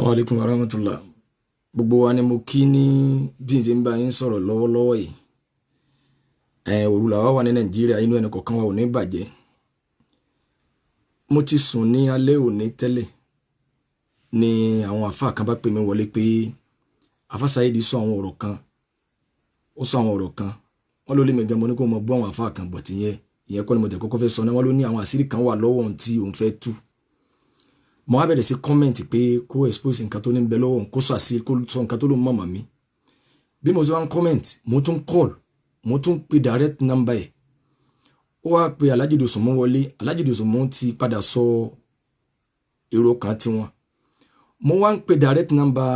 Assalamu alaikum warahmatullah. Gbogbo wa ni mo kí ní bí n ṣe ń bá yín sọ̀rọ̀ lọ́wọ́lọ́wọ́ yìí. Òru la wà ní Nàìjíríà, inú ẹni kọ̀ọ̀kan wa ò ní bàjẹ́. Mo ti sùn ní alẹ́ òní tẹ́lẹ̀ ni àwọn àfáà kan bá pè mí wọlé pé Àfá Saheed sọ àwọn ọ̀rọ̀ kan. Ó sọ àwọn ọ̀rọ̀ kan. Wọ́n ló lé mi gan mo ní kó mọ bọ́ àwọn àfáà kan bọ̀ ìyẹn kọ́ ni mo tẹ̀ kọ́kọ́ fẹ́ sọ ní wọ́n ló ní àwọn àṣírí kan wà lọ́wọ́ ohun tí òun fẹ́ tú. Mo wá bẹ̀rẹ̀ sí kọ́mẹ̀ntì pé kó expose nǹkan tó ní bẹ lọ́wọ́ kó sọ àṣírí kó sọ nǹkan tó ló mọ̀mọ́ mi. Bí mo ṣe wá ń kọ́mẹ̀ntì mo tún call mo tún pe direct number ẹ̀. Ó wá pe Alhaji Dosunmu wọlé. Alhaji Dosunmu ti padà sọ èrò kan tiwọn. Mo wá ń pe direct number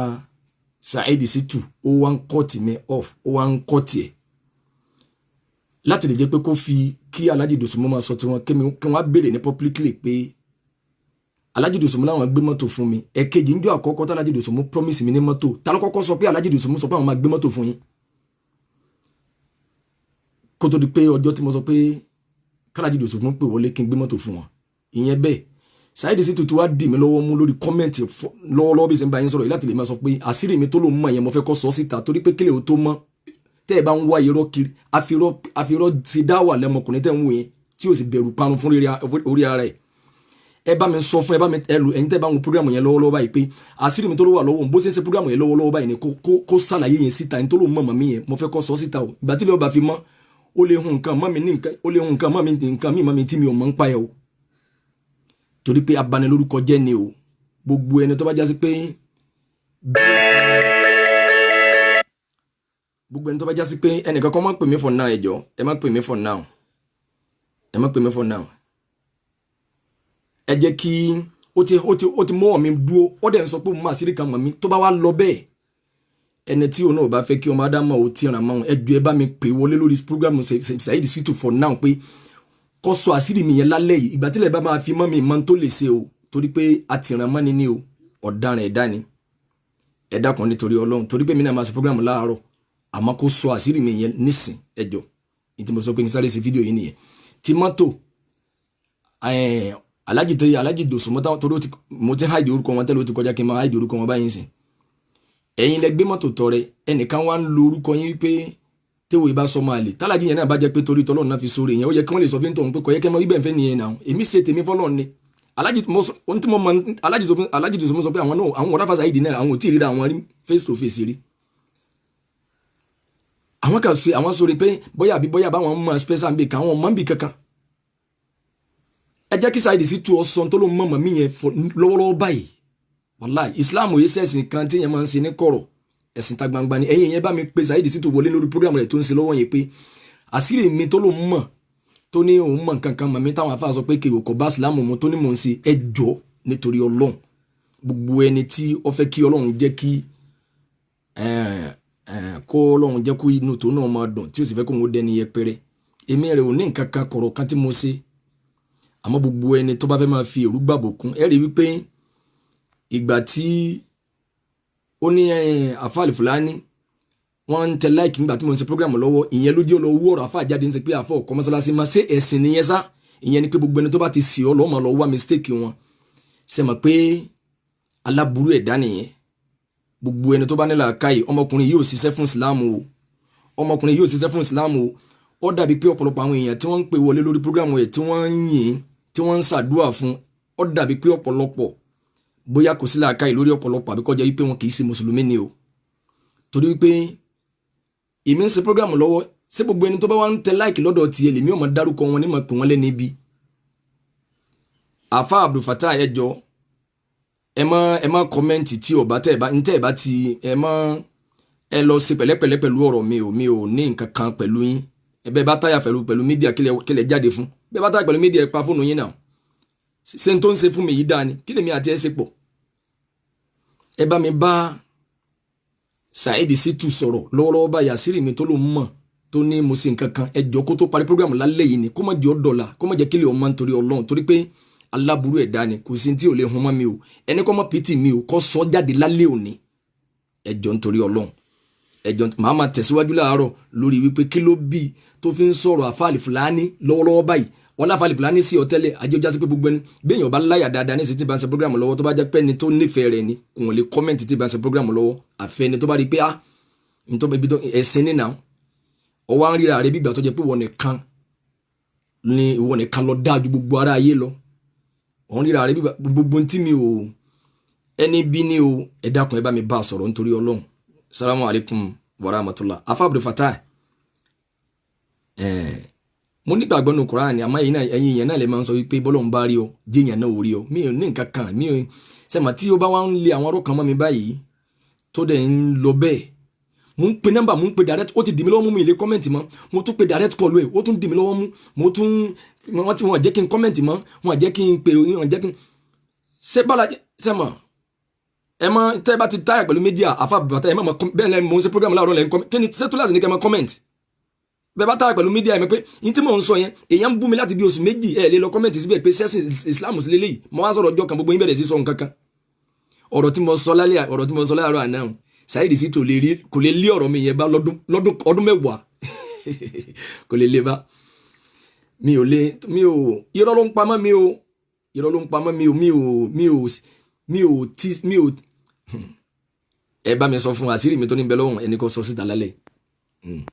Saheed Shittu, ó wá ń cut me off, ó wá ń cut ẹ̀. Láti lè jẹ́ pé kó fi kí Alhaji Dosunmu máa sọ tiwọn kí wọ́n á béèrè ní publicly pé Alhaji Dosunmu láwọn gbé mọ́tò fún mi. Ẹ̀kejì ńjọ́ àkọ́kọ́ tí Alhaji Dosunmu promise mi ní mọ́tò. Ta ló kọ́kọ́ sọ pé Alhaji Dosunmu sọ pé àwọn máa gbé mọ́tò fún yín? Kó tó di pé ọjọ́ tí mo sọ pé Alhaji Dosunmu pè wọlé kí n gbé mọ́tò fún wọn. Ìyẹn bẹ́ẹ̀. Saheed Shittu tí wá dì mí lọ́wọ́ mú lórí kọ́mẹ̀ntì lọ́wọ́lọ́wọ́ bí ṣe ń bá yín sọ̀rọ̀ láti lè máa sọ pé àṣírí mi tó ló mọ̀ yẹn mo fẹ́ kó sọ síta torí pé kílẹ̀ ò tó mọ́. Tẹ́ ẹ bá ń wá irọ́ kiri àfirọ́ ti dá wà lẹ́mọkùnrin tẹ́ ń wò yẹn tí ò sì bẹ̀rù parun fún orí ara ẹ̀. Ẹ bá mi sọ fún ẹ bá mi ẹlò ẹ̀yin tẹ́ bá ń wo program yẹn lọ́wọ́lọ́wọ́ báyìí pé àṣírí mi tó ló wà lọ́wọ́ bó ṣe ń ṣe program yẹn lọ́wọ́lọ́wọ́ báyìí ni kó ṣàlàyé yẹn síta ẹni tó ló mọ̀ mí yẹn mo fẹ́ kó sọ síta o. Ìgbà tí ilé ọba fi mọ́ ó lè hun nǹkan mọ́ mi ní nǹkan ó lè hun nǹkan mọ́ mi ní nǹkan mọ́ mi tí mi ò mọ̀ ń pa ẹ̀ o. Torí pé abanilórúkọ jẹ́ ni o. Gbogbo ẹni tó bá jásí pé ẹnìkan kan má pè mí for now ẹ jọ̀ọ́ ẹ má pè mí for now. Ẹ má pè mí for now. Ẹ jẹ́ kí ó ti mọ́ mi dúró ó dẹ̀ ń sọ pé mo máa sírí kan mọ̀ mí tó bá wá lọ bẹ́ẹ̀ ẹni tí òun náà bá fẹ́ kí ọmọ Ádámọ̀ ò tí ràn mọ́ ẹ jọ̀ọ́ ẹ bá mi pè wọlé lórí program Saheed Shittu for now pé kó sọ àṣírí mi yẹn lálẹ́ yìí ìgbà tílẹ̀ bá máa fi mọ́ mi mọ́ tó lè ṣe o torí pé àtìràn mọ́ni ní o ọ̀daràn ẹ̀dá ni ẹ̀dá kan nítorí Ọlọ́run torí pé mi náà máa ṣe program láàárọ̀ àmọ́ kó sọ àṣírí mi yẹn nísìn ẹ jọ̀ọ́ ìtì mo sọ pé kí n sáré ṣe fídíò yìí nìyẹn tí mọ́tò Alhaji Dosunmu torí mo ti hide orúkọ wọn tẹ́lẹ̀ ó ti kọjá kí n máa hide orúkọ wọn báyìí sìn ẹ̀yin lẹ gbé mọ́tò tọrẹ ẹnìkan wá ń lo orúkọ yín wípé téwò ìbá sọ máa lè tálàjì yẹn náà bá jẹ́ pé torí tọ́lọ́run náà fi sóore yẹn ó yẹ kí wọ́n lè sọ fún tọ̀hún pé kò yẹ kí wọ́n ibẹ̀ ń fẹ́ nìyẹn náà èmi ṣe tèmi fọ́lọ́run ni Alhaji Dosunmu sọ pé àwọn ọ̀rá Àfá Saheed náà àwọn ò tí ì ríra àwọn rí face to face rí àwọn kan ṣe àwọn sórí pé bóyá báwọn mọ special ń bè ká àwọn mọ́ ń bì kankan ẹ jẹ́ kí Saheed Shittu ọ̀sán tó ló mọ̀ mí yẹn lọ́wọ́lọ́wọ́ báyìí wàláì Islam yìí sẹ́sìn kan tí yẹn máa ń ṣe ní kọ̀rọ̀ ẹ̀sìn ta gbangba ni ẹ̀yin yẹn bá mi pé Saheed Shittu wọlé lórí program rẹ̀ tó ń ṣe lọ́wọ́ yẹn pé àṣírí mi tó ló mọ̀ tó ní òun mọ̀ nǹkan mọ̀ mi táwọn afá sọ pé kèrò kò bá Islam mu tó ní mò ń ṣe ẹjọ́ nítorí Ọlọ́run gbogbo ẹni tí ó fẹ́ kí Ọlọ́run jẹ́ kí kó Ọlọ́run jẹ́ kó inú tó náà máa dùn tí ó sì fẹ́ kó òun dẹni yẹpẹrẹ èmi rẹ̀ ò ní nǹkan kan kọ̀rọ̀ kan tí mo ṣe àmọ́ gbogbo ẹni tó bá fẹ́ máa fi èrú gbàbọ̀ kún ẹ rí wípé ìgbà tí ó ní Àfá Al-Fulani wọ́n ń tẹ láìkì nígbà tí mo ń ṣe program lọ́wọ́ ìyẹn ló jẹ́ olówó ọ̀rọ̀ àfáà jáde ń ṣe pé àfọ̀ ọkọ̀ mọ́sálásí máa ṣe ẹ̀sìn nìyẹn sá ìyẹn ni pé gbogbo ẹni tó bá ti sì ọ́ lọ́ọ́ máa lọ wá mistake wọn ṣe mọ̀ pé aláburú ẹ̀dá nìyẹn gbogbo ẹni tó bá nílà káyì ọmọkùnrin yóò ṣiṣẹ́ fún Islam o ọmọkùnrin yóò ṣiṣẹ́ fún Islam o ó dàbí pé ọ̀pọ̀lọpọ̀ àwọn èèyàn tí wọ́n ń pè wọlé lórí program ẹ̀ tí wọ́n ń yìn tí wọ́n ń ṣàdúrà fún ó dàbí pé ọ̀pọ̀lọpọ̀ bóyá kò sí làákàyè lórí ọ̀pọ̀lọpọ̀ àbí kó jẹ́ wípé wọn kì í ṣe mùsùlùmí ni o torí wípé èmi ń ṣe program lọ́wọ́ ṣé gbogbo ẹni tó bá wá ń tẹ láìkì lọ́dọ̀ tiẹ̀ lèmi ò mọ̀ dárúkọ wọn ní mọ̀ pé wọ́n lẹ́ni ibi Àfá Abdul Fattah ẹ jọ̀ọ́ ẹ má kọ́mẹ́ǹtì tí ọba tẹ́ ẹ bá ti ẹ lọ ṣe pẹ̀lẹ́pẹ̀lẹ́ pẹ̀lú ọ̀rọ̀ mi ò ní nǹkan kan pẹ̀lú yín ẹ bẹ́ẹ̀ bá táyà pẹ̀lú mídíà kílẹ̀ jáde fún bẹ́ẹ̀ bá táyà pẹ̀lú mídíà ẹ pa fóònù yín náà ṣe tó ń ṣe fún mi yìí dáa ni kí lèmi àti ẹ ṣe pọ̀ ẹ bá mi bá Saheed Shittu sọ̀rọ̀ lọ́wọ́lọ́wọ́ báyìí àṣírí mi tó ló mọ̀ tó ní mo ṣe nǹkan kan ẹ jọ̀ọ́ kó tó parí program lálẹ́ yìí ni kó má jẹ́ ọ̀dọ̀la kó má jẹ́ kílẹ̀ ọmọ nítorí Ọlọ́run torí pé aláburú ẹ̀dá ni kò sí tí ò lè hun mọ́ mi o ẹni kọ́ mọ́ pt mi o kọ́ sọ jáde lálẹ́ òní ẹ jọ̀ọ́ nítorí Ọlọ́run ẹjọ́ màá máa tẹ̀síwájú láàárọ̀ lórí wípé kí ló bí tó fi ń sọ̀rọ̀ àfáàlì fúlàní lọ́wọ́lọ́wọ́ báyìí wọn láfààlì fúlàní sí ọ̀tẹ́lẹ̀ ajéjá sí pé gbogbo ẹni béèyàn bá láyà dáadáa ní ìsìn tí bá ń ṣe program lọ́wọ́ tó bá jẹ́ pé ẹni tó nífẹ̀ẹ́ rẹ̀ ni kò lè kọ́mẹ̀ntì tí bá ń ṣe program lọ́wọ́ àfẹ́ni tó bá rí pé nítorí ẹ̀sìn nínà ọwọ́ ń ríra rẹ̀ bí ìgbà tó jẹ́ pé ìwọ nìkan lọ dáa ju gbogbo ara ayé lọ ọ̀hún ríra rẹ̀ bí gbogbo tí mi ò ẹni bí ní o ẹ dákun ẹ bá mi bá a sọ̀rọ̀ nítorí Ọlọ́run salamu alaykum wa rahmatullah afa Abdul Fattah mo nígbàgbọ́ nínú Kùránì àmọ́ ẹ̀yin yẹn náà lè máa ń sọ wípé bọ́lọ́run bá rí ọ jíyàn náà ò rí ọ mi ò ní nǹkan kan mi ò sẹ́mà tí ó bá wá ń lé àwọn ọ̀rọ̀ kan mọ́ mi báyìí tó dẹ̀ ń lọ bẹ́ẹ̀ mo ń pe nọ́mbà mo ń pe direct ó ti dì mí lọ́wọ́ mú mi ilé kọ́mẹ̀ntì mọ́ mo tún pe direct call ẹ̀ ó tún dì mí lọ́wọ́ mú mo tún wọ́n jẹ́ kí n kọ́mẹ̀ntì mọ́ wọ́n jẹ́ kí n pe wọ́n jẹ́ kí n ṣé bala sẹ́mà ẹ mọ tẹ́ bá ti táyà pẹ̀lú mídíà Alfa Abdul Fattah ẹ mọ̀ bẹ́ẹ̀ lẹ́nu mo ń ṣe program láàárọ̀ lẹ́nu kí ni sẹ́túlàsì ní kẹ́ mọ́ kọ́mẹ̀ntì bẹ́ẹ̀ bá táyà pẹ̀lú mídíà ẹ̀ pé ní tí mò ń sọ yẹn èèyàn ń bú mi láti bí oṣù méjì ẹ̀ lè lọ kọ́mẹ̀ntì síbẹ̀ pé sẹ́sìn Islam sí lélẹ́yìí mo wá sọ̀rọ̀ ọjọ́ kan gbogbo yín bẹ̀rẹ̀ sí sọ nǹkan kan ọ̀rọ̀ tí mo sọ láàárọ̀ àná Saheed Shittu kò lè lé ọ̀rọ̀ mi yẹn bá ọdún mẹ́wàá kò lè lé bá mi ò irọ́ ló ń pamọ́ mi ò ẹ bá mi sọ fún àṣírí mi tó ní bẹ lọ́wọ́ ẹni kò sọ síta lálẹ́.